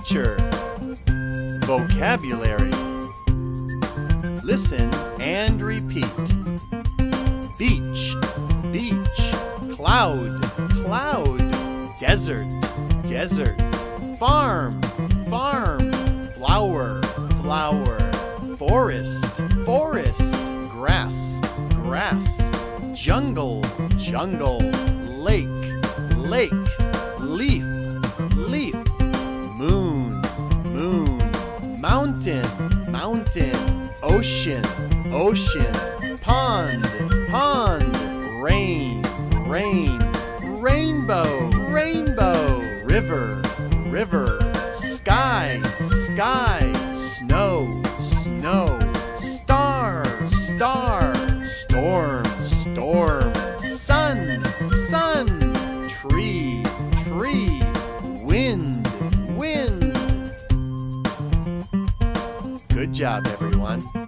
teacher. Vocabulary. Listen and repeat. Beach, beach. Cloud, cloud. Desert, desert. Farm, farm. Flower, flower. Forest, forest. Grass, grass. Jungle, jungle. Lake, lake. Leaf, leaf. Moon, moon. Mountain, mountain. Ocean, ocean. Pond, pond. Rain, rain. Rainbow, rainbow. River, river. Sky, sky. Snow, snow. Star, star. Storm, storm. Sun, sun. Tree, tree. Wind, wind. Good job, everyone.